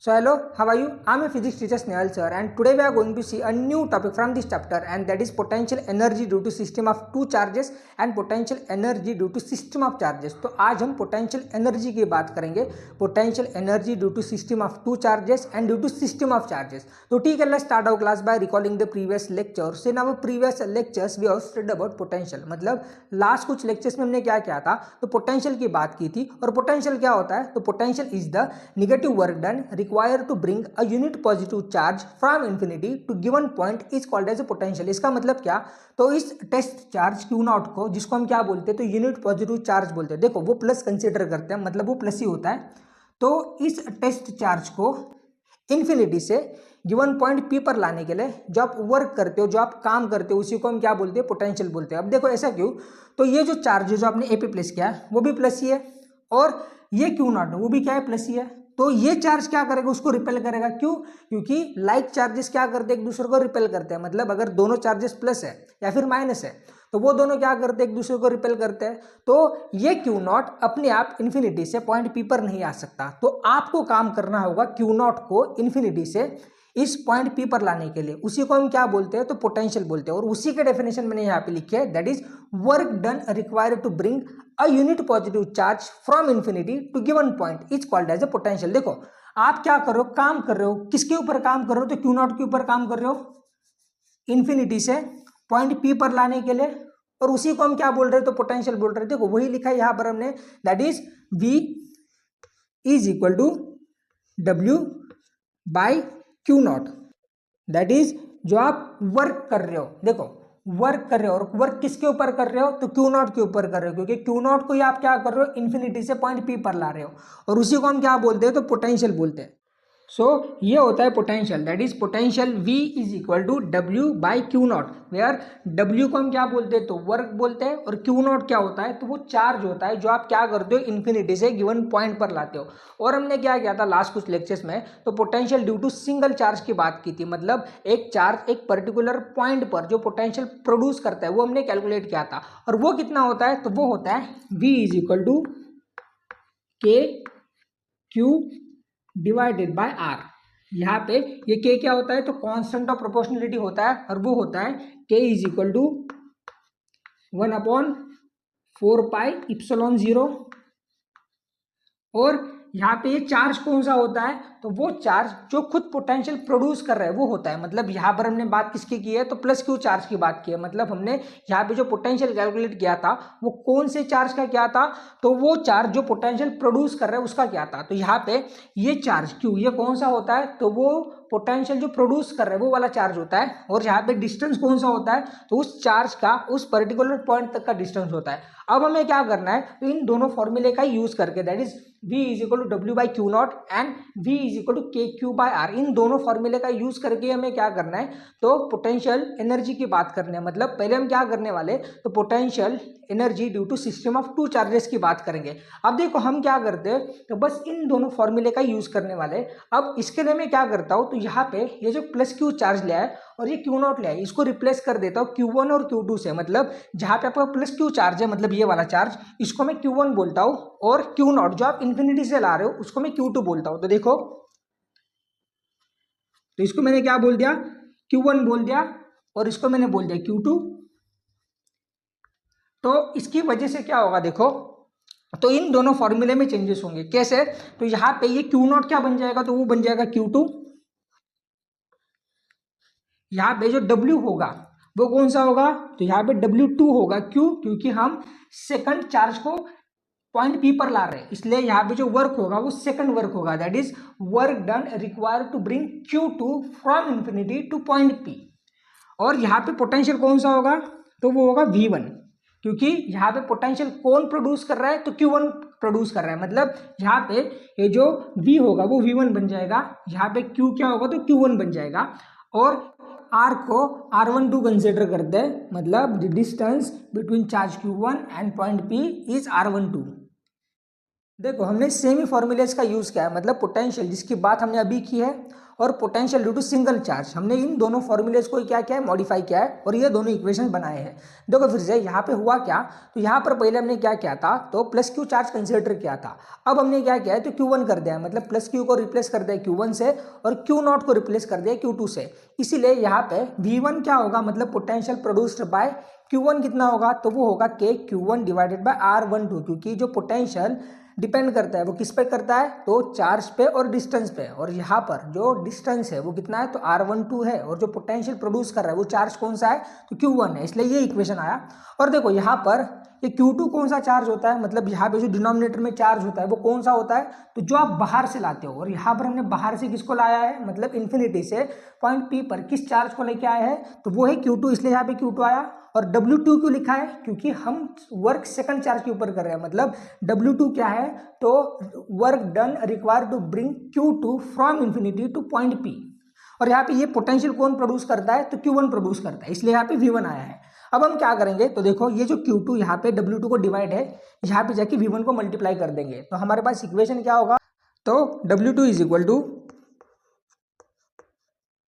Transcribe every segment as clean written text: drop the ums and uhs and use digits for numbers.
So hello, how are you? I'm a physics teacher Snehal sir, and today we are going to see a new topic from this chapter, and that is potential energy due to system of two charges and potential energy due to system of charges. तो आज हम potential energy की बात करेंगे, potential energy due to system of two charges and due to system of charges. तो ठीक है, let's start our class by recalling the previous lectures. In our previous lectures we have studied about potential. मतलब last कुछ lectures में हमने क्या किया था, तो potential की बात की थी. और potential क्या होता है, तो potential is the negative work done required to bring a unit positive charge from infinity to given point is called as a potential. इसका मतलब क्या, तो इस टेस्ट चार्ज Q नॉट को, जिसको हम क्या बोलते हैं, तो यूनिट पॉजिटिव चार्ज बोलते हैं. देखो वो प्लस कंसीडर करते हैं, मतलब वो प्लस ही होता है. तो इस टेस्ट चार्ज को इन्फिनिटी से गिवन पॉइंट P पर लाने के लिए जो आप वर्क करते हो, जो आप काम करते हो, उसी को हम क्या बोलते हैं, पोटेंशियल बोलते हैं. अब देखो ऐसा क्यों, तो ये जो चार्ज है जो आपने ए पे प्लेस किया है वो भी प्लस ही है, और ये Q नॉट वो भी क्या है, प्लस ही है. तो ये चार्ज क्या करेगा, उसको रिपेल करेगा. क्यों? क्योंकि लाइक चार्जेस क्या करते हैं, एक दूसरे को रिपेल करते हैं. मतलब अगर दोनों चार्जेस प्लस है या फिर माइनस है तो वो दोनों क्या करते हैं, एक दूसरे को रिपेल करते हैं. तो ये Q नॉट अपने आप इन्फिनिटी से पॉइंट P पर नहीं आ सकता. तो आपको काम करना होगा Q नॉट को इन्फिनिटी से इस पॉइंट P पर लाने के लिए. उसी को हम क्या बोलते हैं, तो पोटेंशियल बोलते हैं. और उसी के डेफिनेशन मैंने यहाँ पे लिखी है, that is work done required to bring a unit positive charge from infinity to given point is called as a potential. देखो आप क्या कर रहे हो, काम कर रहे हो, किसके ऊपर काम कर रहे हो, तो Q नॉट के ऊपर काम कर रहे हो इन्फिनिटी से पॉइंट P पर लाने के लिए. और उसी को हम क्या बोल रहे हैं, तो पोटेंशियल बोल रहे हैं. देखो वही लिखा है यहाँ पर हमने, that is V is equal to W by Q naught. That is जो आप वर्क कर रहे हो, देखो वर्क कर रहे हो, और वर्क किसके ऊपर कर रहे हो, तो Q नॉट के ऊपर कर रहे हो, क्योंकि Q नॉट को ही आप क्या कर रहे हो, इन्फिनिटी से पॉइंट P पर ला रहे हो. और उसी को हम क्या बोलते हैं, तो पोटेंशियल बोलते हैं. सो ये होता है potential. That is potential V is equal to W by Q naught, where W को हम क्या बोलते हैं, तो वर्क बोलते हैं, और Q नॉट क्या होता है, तो वो चार्ज होता है जो आप क्या करते हो, इन्फिनिटी से गिवन पॉइंट पर लाते हो. और हमने क्या किया था लास्ट कुछ लेक्चर्स में, तो potential due to single charge की बात की थी. मतलब एक चार्ज एक पर्टिकुलर पॉइंट पर जो पोटेंशियल प्रोड्यूस करता है वो हमने कैलकुलेट किया था. और वो कितना होता है, तो वो होता है V is equal to K Q divided by R. यहाँ पे ये K क्या होता है, तो कांस्टेंट ऑफ प्रोपोर्शनलिटी होता है, और वो होता है K इज इक्वल टू 1/4πε0. और यहाँ पे ये चार्ज कौन सा होता है, तो वो चार्ज जो खुद पोटेंशियल प्रोड्यूस कर रहा है वो होता है. मतलब यहाँ पर हमने बात किसकी की है, तो प्लस Q चार्ज की बात की है. मतलब हमने यहाँ पे जो पोटेंशियल कैलकुलेट किया था वो कौन से चार्ज का क्या था, तो वो चार्ज जो पोटेंशियल प्रोड्यूस कर रहा है उसका क्या था. तो यहाँ पे ये चार्ज Q ये कौन सा होता है, तो वो पोटेंशियल जो प्रोड्यूस कर रहा है वो वाला चार्ज होता है. और यहाँ पे डिस्टेंस कौन सा होता है, तो उस चार्ज का उस पर्टिकुलर पॉइंट तक का डिस्टेंस होता है. अब हमें क्या करना है, तो इन दोनों फॉर्मूले का यूज करके, that is V is equal to W by Q naught and V is equal to K Q by R, इन दोनों फॉर्मूले का यूज करके हमें क्या करना है, तो पोटेंशियल एनर्जी की बात करनी है. मतलब पहले हम क्या करने वाले, तो potential energy due to system of two charges की बात करेंगे. अब देखो हम क्या करते हैं, तो बस इन दोनों फॉर्मूले का यूज करने वाले. अब इसके लिए मैं क्या करता हूँ, तो यहाँ पे ये जो प्लस Q चार्ज लिया है और ये Q नॉट लिया है, इसको रिप्लेस कर देता हूँ Q1 और Q2 से. मतलब जहाँ पे आपका प्लस Q चार्ज है, मतलब ये वाला चार्ज, इसको मैं Q1 बोलता हूँ, और Q नॉट जो आप इन्फिनिटी से ला रहे हो उसको मैं Q2 बोलता हूँ. तो देखो, तो इसको मैंने क्या बोल दिया, Q1 बोल दिया, और इसको मैंने बोल दिया Q2. तो इसकी वजह से क्या होगा, देखो, तो इन दोनों फॉर्मूले में चेंजेस होंगे. कैसे, तो यहाँ पे ये Q नॉट क्या बन जाएगा, तो वो बन जाएगा Q2. यहाँ पे जो W होगा वो कौन सा होगा, तो यहाँ पे W2 होगा. क्यों? क्योंकि हम सेकंड चार्ज को पॉइंट P पर ला रहे हैं, इसलिए यहाँ पे जो वर्क होगा वो सेकंड वर्क होगा. That is work done required to bring Q2 from infinity to point P. और यहाँ पे पोटेंशियल कौन सा होगा, तो वो होगा V1, क्योंकि यहाँ पे पोटेंशियल कौन प्रोड्यूस कर रहा है, तो Q1 प्रोड्यूस कर रहा है. मतलब यहाँ पे ये जो V होगा वो V1 बन जाएगा, यहाँ पे Q क्या होगा, तो Q1 बन जाएगा. और R को R12 कंसिडर करते हैं, मतलब the distance between charge Q1 and point P is R12. देखो हमने सेम ही फॉर्मूलेज का यूज़ किया है, मतलब पोटेंशियल जिसकी बात हमने अभी की है और potential due to single charge, हमने इन दोनों फॉर्मूलेज को क्या किया है, मॉडिफाई किया है और ये दोनों इक्वेशन बनाए हैं। देखो फिर से यहाँ पे हुआ क्या, तो यहाँ पर पहले हमने क्या किया था, तो प्लस क्यू चार्ज कंसिडर किया था। अब हमने क्या किया है, तो Q1 कर दिया है, मतलब प्लस क्यू को रिप्लेस कर दिया Q1 से और Q0 को रिप्लेस कर दिया Q2 से। इसीलिए यहाँ पे V1 क्या होगा, मतलब पोटेंशियल प्रोड्यूस्ड बाय Q1 कितना होगा, तो वो होगा K Q1 divided by R12, क्योंकि जो पोटेंशियल डिपेंड करता है वो किस पे करता है, तो चार्ज पे और डिस्टेंस पे। और यहाँ पर जो डिस्टेंस है वो कितना है, तो R12 है, और जो पोटेंशियल प्रोड्यूस कर रहा है वो चार्ज कौन सा है, तो Q1 है, इसलिए ये इक्वेशन आया। और देखो यहाँ पर ये Q2 कौन सा चार्ज होता है, मतलब यहाँ पे जो डिनोमिनेटर में चार्ज होता है वो कौन सा होता है, तो जो आप बाहर से लाते हो। और यहाँ पर हमने बाहर से किसको लाया है, मतलब इन्फिनिटी से पॉइंट P पर किस चार्ज को लेके आया है, तो वो है Q2, इसलिए यहाँ पे Q2 आया। और W2 क्यों लिखा है, क्योंकि हम वर्क सेकंड चार्ज के ऊपर कर रहे हैं, मतलब W2 क्या है, तो work done required to bring Q2 from infinity to point P। और यहाँ पे ये पोटेंशियल कौन प्रोड्यूस करता है, तो Q1 प्रोड्यूस करता है, इसलिए यहाँ पे V1 आया है। अब हम क्या करेंगे, तो देखो ये जो Q2 यहाँ पे W2 को डिवाइड है, यहाँ पे जाके V1 को मल्टीप्लाई कर देंगे, तो हमारे पास इक्वेशन क्या होगा, तो W2 is equal to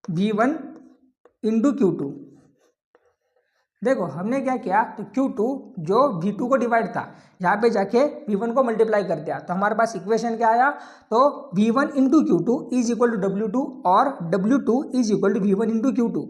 V1 into Q2। देखो हमने क्या किया, तो Q2 जो V2 को डिवाइड था, यहाँ पे जाके V1 को मल्टीप्लाई कर दिया, तो हमारे पास इक्वेशन क्या आया, तो V1 into Q2 is equal to W2 और W2 is equal to V1 into Q2।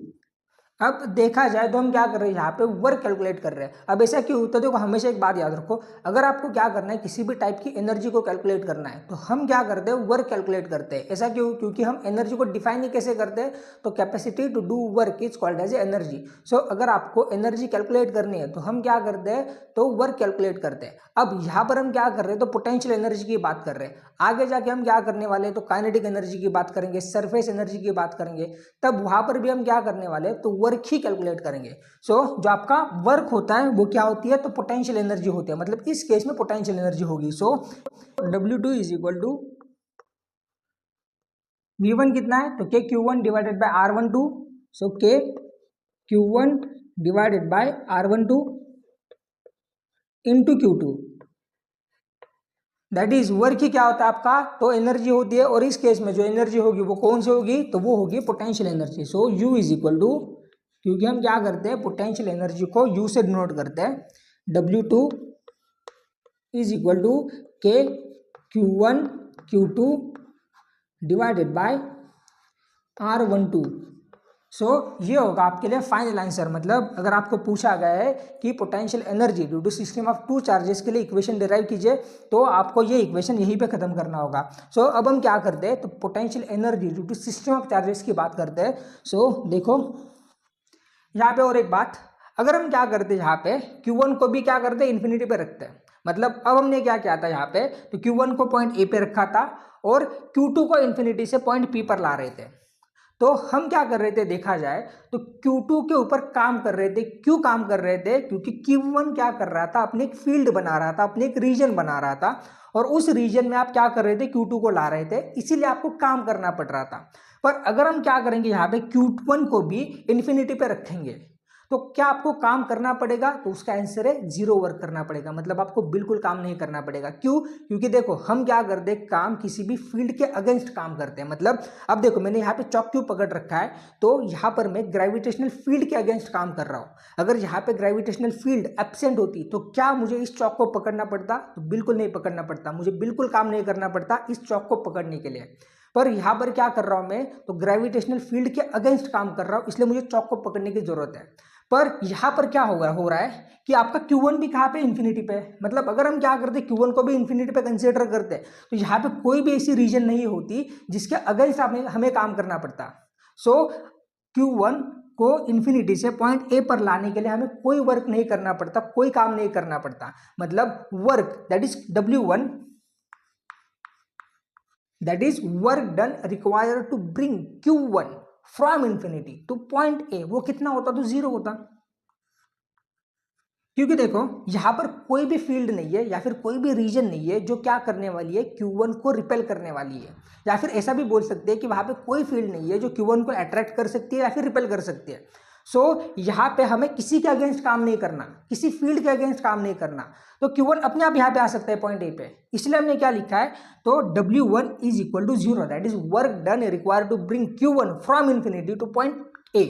अब देखा जाए तो हम क्या कर रहे हैं, यहाँ पे वर्क कैलकुलेट कर रहे हैं। अब ऐसा क्यों होता है, देखो हमेशा एक बात याद रखो, अगर आपको क्या करना है, किसी भी टाइप की एनर्जी को कैलकुलेट करना है, तो हम क्या करते हैं, वर्क कैलकुलेट करते हैं। ऐसा क्यों, क्योंकि हम एनर्जी को डिफाइन ही कैसे करते हैं, तो capacity to do work is called as energy. So अगर आपको एनर्जी कैलकुलेट करनी है तो हम क्या करते हैं, तो वर्क कैलकुलेट करते हैं। अब यहाँ पर हम क्या कर रहे हैं, तो पोटेंशियल एनर्जी की बात कर रहे हैं। आगे जाके हम क्या करने वाले हैं, तो काइनेटिक एनर्जी की बात करेंगे, सरफेस एनर्जी की बात करेंगे, तब वहां पर भी हम क्या करने वाले हैं, तो वर्क ही कैलकुलेट करेंगे। सो जो आपका वर्क होता है वो क्या होती है, तो पोटेंशियल एनर्जी होती है, मतलब इस केस में पोटेंशियल एनर्जी होगी। सो W2 is equal to V1 कितना है, तो K Q1 divided by R12, so K Q1 divided by R12 into Q2, that is work ही क्या होता है आपका, तो एनर्जी होती है। और इस केस में जो एनर्जी होगी वो कौन सी होगी, तो वो होगी potential energy. So U is equal to, क्योंकि हम क्या करते हैं, पोटेंशियल एनर्जी को U से डिनोट करते हैं, W2 is equal to K Q1 Q2 divided by R12। So ये होगा आपके लिए फाइनल आंसर। मतलब अगर आपको पूछा गया है कि potential energy due to system of two charges के लिए इक्वेशन डिराइव कीजिए, तो आपको ये इक्वेशन यहीं पे खत्म करना होगा। सो अब हम क्या करते हैं, तो potential energy due to system of charges की बात करते हैं। सो देखो यहाँ पे और एक बात, अगर हम क्या करते हैं, यहाँ पे Q1 को भी क्या करते हैं, इन्फिनिटी पे रखते हैं। मतलब अब हमने क्या किया था यहाँ पे, तो Q1 को पॉइंट A पे रखा था और Q2 को इन्फिनिटी से पॉइंट P पर ला रहे थे। तो हम क्या कर रहे थे, देखा जाए तो Q2 के ऊपर काम कर रहे थे। क्यों काम कर रहे थे, क्योंकि Q1 क्या कर रहा था, अपने एक फील्ड बना रहा था, अपने एक रीजन बना रहा था, और उस रीजन में आप क्या कर रहे थे, Q2 को ला रहे थे, इसीलिए आपको काम करना पड़ रहा था। पर अगर हम क्या करेंगे, यहाँ पे Q1 को भी इन्फिनिटी पे रखेंगे, तो क्या आपको काम करना पड़ेगा, तो उसका आंसर है जीरो वर्क करना पड़ेगा। मतलब आपको बिल्कुल काम नहीं करना पड़ेगा। क्यों, क्योंकि देखो हम क्या करते हैं, काम किसी भी फील्ड के अगेंस्ट काम करते हैं। मतलब अब देखो मैंने यहाँ पे चॉक क्यों पकड़ रखा है, तो यहाँ पर मैं ग्रेविटेशनल फील्ड के अगेंस्ट काम कर रहा हूँ। अगर यहाँ पे ग्रेविटेशनल फील्ड एब्सेंट होती तो क्या मुझे इस चॉक को पकड़ना पड़ता, तो बिल्कुल नहीं पकड़ना पड़ता, मुझे बिल्कुल काम नहीं करना पड़ता इस चॉक को पकड़ने के लिए। पर यहाँ पर क्या कर रहा हूँ मैं, तो ग्रेविटेशनल फील्ड के अगेंस्ट काम कर रहा हूँ, इसलिए मुझे चॉक को पकड़ने की जरूरत है। पर यहाँ पर क्या हो रहा है कि आपका Q1 भी कहाँ पे, इन्फिनिटी पे। मतलब अगर हम क्या करते, Q1 को भी इन्फिनिटी पे कंसीडर करते, तो यहाँ पे कोई भी ऐसी रीजन नहीं होती जिसके अगेंस्ट हमें काम करना पड़ता। सो Q1 को इन्फिनिटी से पॉइंट A पर लाने के लिए हमें कोई वर्क नहीं करना पड़ता, कोई काम नहीं करना पड़ता। मतलब work that is W1, that is work done required to bring Q1 from infinity to point A, वो कितना होता, तो जीरो होता। क्योंकि देखो यहां पर कोई भी फील्ड नहीं है या फिर कोई भी रीजन नहीं है जो क्या करने वाली है, Q1 को रिपेल करने वाली है। या फिर ऐसा भी बोल सकते हैं कि वहां पे कोई फील्ड नहीं है जो Q1 को अट्रैक्ट कर सकती है या फिर रिपेल कर सकती है। सो यहाँ पे हमें किसी के अगेंस्ट काम नहीं करना, किसी फील्ड के अगेंस्ट काम नहीं करना, तो Q1 अपने आप यहाँ पे आ सकता है पॉइंट ए पे। इसलिए हमने क्या लिखा है, तो W1 is equal to 0, that is work done required to bring Q1 from infinity to point A.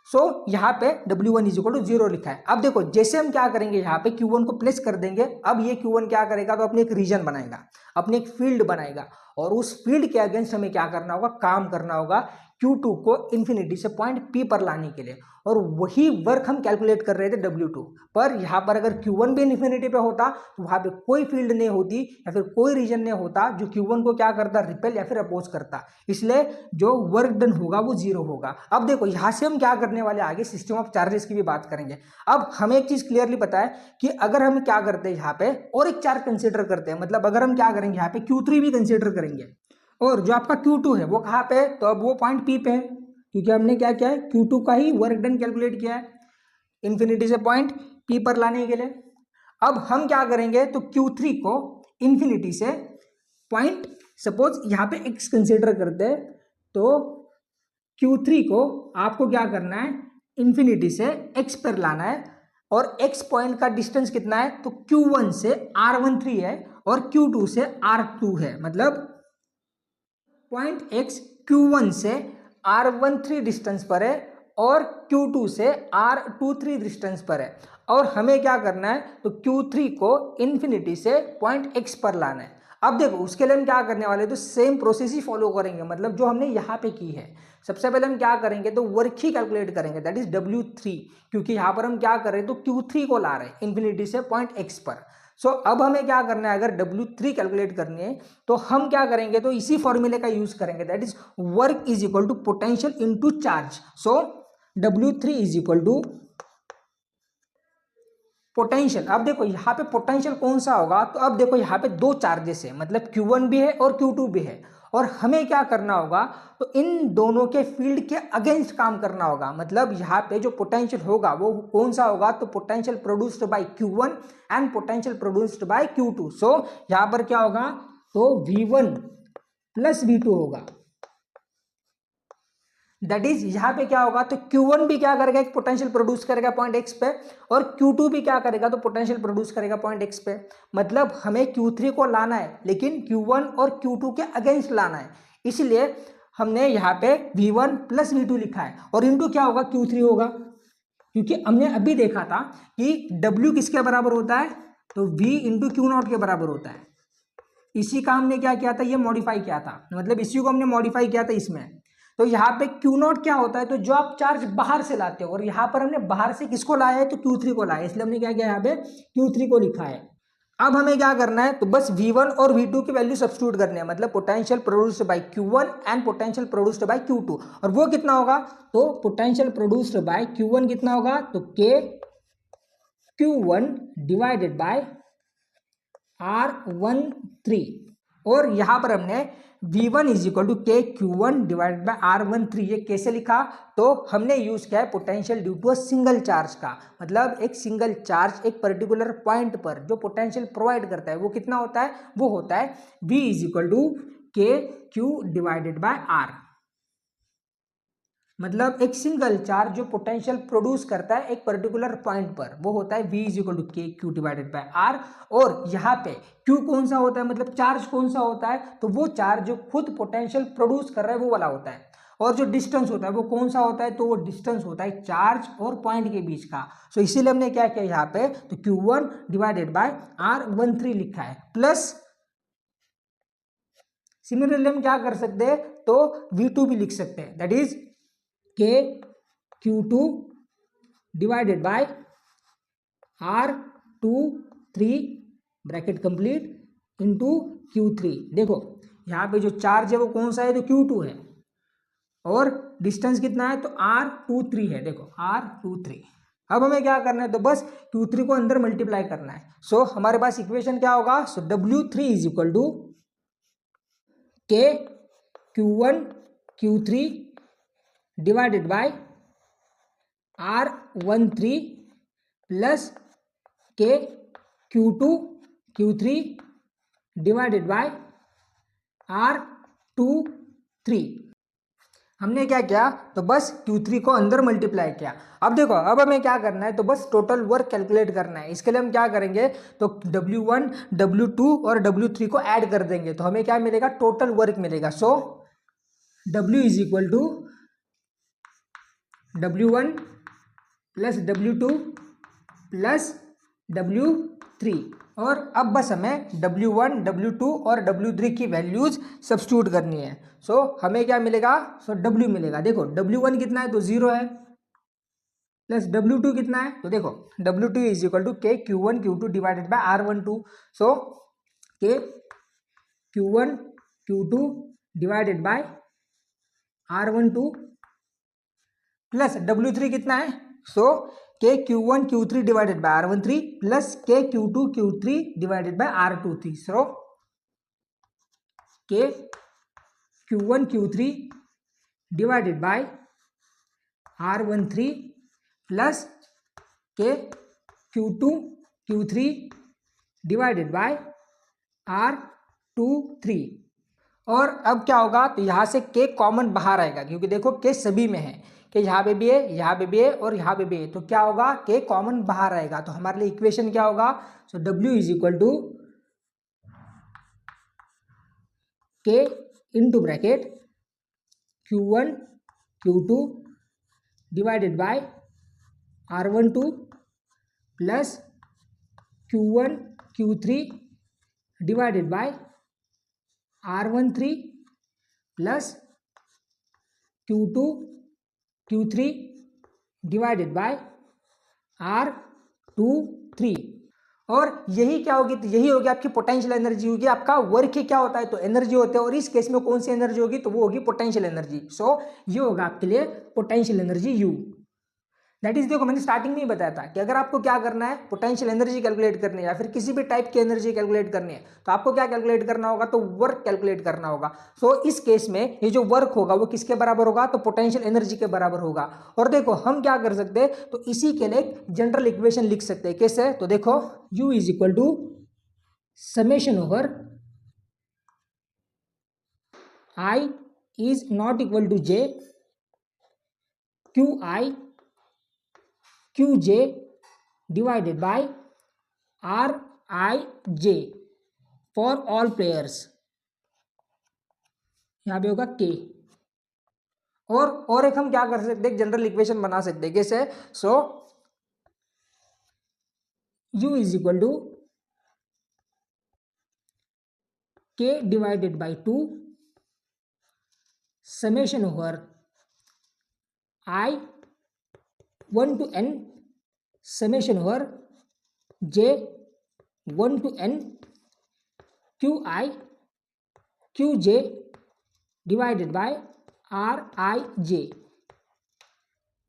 So यहाँ पे W1 इज इक्वल टू 0 लिखा है। अब देखो जैसे हम क्या करेंगे, यहाँ पे Q1 को प्लेस कर देंगे। अब ये Q1 क्या करेगा, तो अपनी एक रीजन बनाएगा, अपनी एक फील्ड बनाएगा, और उस फील्ड के अगेंस्ट हमें क्या करना होगा, काम करना होगा Q2 को इन्फिनिटी से पॉइंट P पर लाने के लिए। और वही वर्क हम कैलकुलेट कर रहे थे W2 पर। यहाँ पर अगर Q1 भी इन्फिनिटी पे होता तो वहाँ पे कोई फील्ड नहीं होती या फिर कोई रीजन नहीं होता जो Q1 को क्या करता, रिपेल या फिर अपोज करता। इसलिए जो वर्क डन होगा वो 0 होगा। अब देखो यहाँ से हम क्या करने वाले, आगे सिस्टम ऑफ चार्जेस की भी बात करेंगे। अब हमें एक चीज क्लियरली पता है कि अगर हम क्या करते हैं यहाँ पे और एक चार्ज कंसिडर करते हैं, मतलब अगर हम क्या करेंगे यहाँ पे Q3 भी कंसिडर करेंगे, और जो आपका Q2 है वो कहाँ पे है, तो अब वो पॉइंट P पे है, क्योंकि हमने क्या किया है, Q2 का ही वर्क डन कैलकुलेट किया है इन्फिनिटी से पॉइंट P पर लाने के लिए। अब हम क्या करेंगे, तो Q3 को इन्फिनिटी से पॉइंट, सपोज यहाँ पे x कंसिडर करते हैं, तो Q3 को आपको क्या करना है, इन्फिनिटी से x पर लाना है, और x पॉइंट का डिस्टेंस कितना है, तो Q1 से R13 है और Q2 से R2 है, मतलब पॉइंट x Q1 से R13 डिस्टेंस पर है और Q2 से R23 डिस्टेंस पर है। और हमें क्या करना है, तो Q3 को इन्फिनिटी से पॉइंट x पर लाना है। अब देखो उसके लिए हम क्या करने वाले हैं, तो सेम प्रोसेस ही फॉलो करेंगे, मतलब जो हमने यहाँ पे की है। सबसे पहले हम क्या करेंगे, तो वर्क ही कैलकुलेट करेंगे, दैट इज W3, क्योंकि यहाँ पर हम क्या कर रहे हैं, तो Q3 को ला रहे हैं इन्फिनिटी से पॉइंट x पर। सो अब हमें क्या करना है, अगर W3 कैलकुलेट करनी है तो हम क्या करेंगे, तो इसी फॉर्मूले का यूज करेंगे, that is work is equal to potential into charge. So W3 is equal to potential. अब देखो यहाँ पे पोटेंशियल कौन सा होगा, तो अब देखो यहाँ पे दो चार्जेस है, मतलब Q1 भी है और Q2 भी है, और हमें क्या करना होगा, तो इन दोनों के फील्ड के अगेंस्ट काम करना होगा। मतलब यहाँ पे जो पोटेंशियल होगा वो कौन सा होगा, तो potential produced by Q1 and potential produced by Q2। सो यहाँ पर क्या होगा, तो V1 प्लस V2 होगा, दैट इज यहाँ पे क्या होगा, तो Q1 भी क्या करेगा, एक पोटेंशियल प्रोड्यूस करेगा पॉइंट x पे, और Q2 भी क्या करेगा, तो पोटेंशियल प्रोड्यूस करेगा पॉइंट x पे। मतलब हमें Q3 को लाना है लेकिन Q1 और Q2 के अगेंस्ट लाना है, इसलिए हमने यहाँ पे V1 प्लस V2 लिखा है, और इनटू क्या होगा, Q3 होगा, क्योंकि हमने अभी देखा था कि W किसके बराबर होता है, तो V इंटू Q0 के बराबर होता है। इसी का हमने क्या किया था, ये मॉडिफाई किया था, मतलब इसी को हमने मॉडिफाई किया था इसमें। तो यहाँ पे Q0 क्या होता है, तो जो आप चार्ज बाहर से लाते हो, और यहाँ पर हमने बाहर से किसको लाया है, तो Q3 को लाया है, इसलिए हमने क्या किया, यहाँ पे Q3 को लिखा है। अब हमें क्या करना है, तो बस V1 और V2 की वैल्यू सब्स्टिट्यूट करनी है, मतलब potential produced by Q1 and potential produced by Q2, और वो कितना होगा, तो पोटेंशियल प्रोड्यूस्ड बाय Q1 कितना होगा, तो K Q1 divided bye R13, और यहां पर हमने V1 इज इक्वल टू के Q1 डिवाइडेड बाय R13, ये कैसे लिखा, तो हमने यूज किया है potential due to a single charge का। मतलब एक सिंगल चार्ज एक पर्टिकुलर पॉइंट पर जो पोटेंशियल प्रोवाइड करता है वो कितना होता है, वो होता है V इज इक्वल टू के Q डिवाइडेड बाय R। मतलब एक सिंगल चार्ज जो पोटेंशियल प्रोड्यूस करता है एक पर्टिकुलर पॉइंट पर, वो होता है V इज इक्वल टू के Q डिवाइडेड बाय R। और यहाँ पे Q कौन सा होता है, मतलब चार्ज कौन सा होता है, तो वो चार्ज जो खुद पोटेंशियल प्रोड्यूस कर रहा है वो वाला होता है। और जो डिस्टेंस होता है वो कौन सा होता है, तो वो डिस्टेंस होता है चार्ज और पॉइंट के बीच का। सो इसीलिए हमने क्या किया यहाँ पे, तो Q1 डिवाइडेड बाय R13 लिखा है, प्लस सिमिलरली हम क्या कर सकते हैं, तो V2 भी लिख सकते हैं, दैट इज के Q2 divided bye R23 bracket complete into Q3। देखो यहाँ पे जो चार्ज है वो कौन सा है, तो Q2 है, और डिस्टेंस कितना है, तो R23 है, देखो R23। अब हमें क्या करना है, तो बस Q3 को अंदर मल्टीप्लाई करना है। सो हमारे पास इक्वेशन क्या होगा, सो W3 इज इक्वल टू के Q1 Q3 divided by R13 plus के Q2 Q3 divided by R23। हमने क्या किया, तो बस Q3 को अंदर मल्टीप्लाई किया। अब देखो, अब हमें क्या करना है, तो बस टोटल वर्क कैलकुलेट करना है। इसके लिए हम क्या करेंगे, तो W1 W2 और W3 को ऐड कर देंगे, तो हमें क्या मिलेगा, टोटल वर्क मिलेगा। So W is equal to W1 plus W2 plus W3। और अब बस हमें W1 W2 और W3 की वैल्यूज सब्स्टिट्यूट करनी है। सो हमें क्या मिलेगा, सो W मिलेगा। देखो W1 कितना है, तो 0 है, प्लस W2 कितना है, तो देखो W2 इज इक्वल टू के Q1 Q2 divided by R12। सो के Q1 Q2 divided by R12 plus W3 कितना है, सो के Q1 Q3 divided by R13 plus के Q2 Q3 divided by R23। सो के Q1 Q3 divided by R13 plus के Q2 Q3 divided by R23। और अब क्या होगा, तो यहाँ से के कॉमन बाहर आएगा, क्योंकि देखो के सभी में है, कि यहाँ पे भी है, यहाँ पे भी है और यहाँ पे भी है, तो क्या होगा, के कॉमन बाहर आएगा। तो हमारे लिए इक्वेशन क्या होगा, सो W इज इक्वल टू के into bracket Q1 Q2 divided by R12 plus Q1 Q3 divided by R13 plus Q2 Q3 divided by R23। और यही क्या होगी, तो यही होगी आपकी पोटेंशियल एनर्जी होगी। आपका वर्क ही क्या होता है, तो एनर्जी होते हैं, और इस केस में कौन सी एनर्जी होगी, तो वो होगी पोटेंशियल एनर्जी। सो ये होगा आपके लिए potential energy U। That is, देखो मैंने स्टार्टिंग में ही बताया था कि अगर आपको क्या करना है, पोटेंशियल एनर्जी कैलकुलेट करनी है या फिर किसी भी टाइप की एनर्जी कैलकुलेट करनी है, तो आपको क्या कैलकुलेट करना होगा, तो वर्क कैलकुलेट करना होगा। सो इस केस में ये जो वर्क होगा वो किसके बराबर होगा, तो पोटेंशियल एनर्जी के बराबर होगा। और देखो हम क्या कर सकते हैं, तो इसी के लिए जनरल इक्वेशन लिख सकते हैं। कैसे, तो देखो U is equal to summation over I is not equal to J QI QJ divided by RIJ for all players. यहाँ पे होगा K। और एक हम क्या कर सकते हैं, जनरल इक्वेशन बना सकते हैं। कैसे, so U is equal to K divided by 2 summation over I 1 to N summation over J 1 to N QI QJ divided by RIJ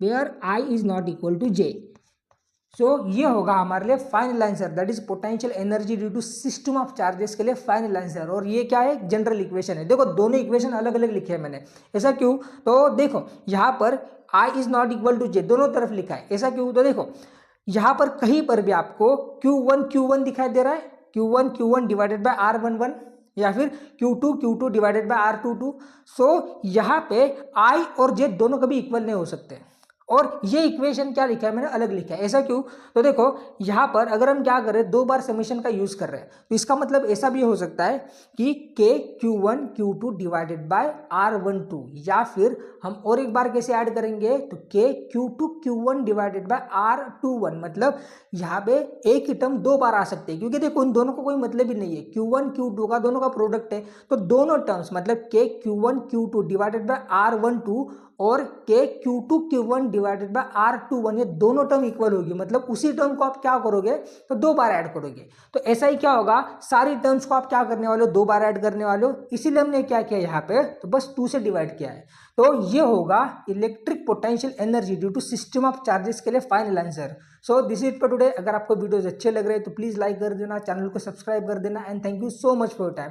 where I is not equal to J। So ये होगा हमारे लिए final answer, that is potential energy due to system of charges के लिए final answer. और ये क्या है, जनरल इक्वेशन है। देखो दोनों इक्वेशन अलग अलग लिखे हैं मैंने, ऐसा क्यों, तो देखो यहाँ पर I is not equal to J दोनों तरफ लिखा है, ऐसा क्यों, तो देखो यहाँ पर कहीं पर भी आपको Q1 दिखाई दे रहा है, Q1 डिवाइडेड बाय R11 या फिर Q2 डिवाइडेड बाय R22। सो यहाँ पे I और J दोनों कभी इक्वल नहीं हो सकते। और ये इक्वेशन क्या लिखा है मैंने, अलग लिखा है, ऐसा क्यों, तो देखो यहाँ पर अगर हम क्या कर रहे हैं, दो बार समेशन का यूज कर रहे हैं, तो इसका मतलब ऐसा भी हो सकता है कि के Q1 डिवाइडेड बाय R12, या फिर हम और एक बार कैसे ऐड करेंगे, तो के Q1 डिवाइडेड बाय R21। मतलब यहाँ पे एक ही टर्म दो बार आ सकते हैं, क्योंकि देखो उन दोनों को कोई मतलब ही नहीं है, Q1 का दोनों का प्रोडक्ट है, तो दोनों टर्म्स मतलब के Q1 डिवाइडेड बाय R12 और के Q1 डिवाइडेड बाय R21, ये दोनों टर्म इक्वल होगी। मतलब उसी टर्म को आप क्या करोगे, तो दो बार ऐड करोगे। तो ऐसा ही क्या होगा, सारी टर्म्स को आप क्या करने वाले हो, दो बार ऐड करने वाले हो। इसीलिए हमने क्या किया यहाँ पे, तो बस 2 से डिवाइड किया है। तो ये होगा electric potential energy due to system of charges के लिए final answer. So this is for today. अगर आपको वीडियोज अच्छे लग रहे हैं तो प्लीज लाइक कर देना, चैनल को सब्सक्राइब कर देना, and thank you so much for your time.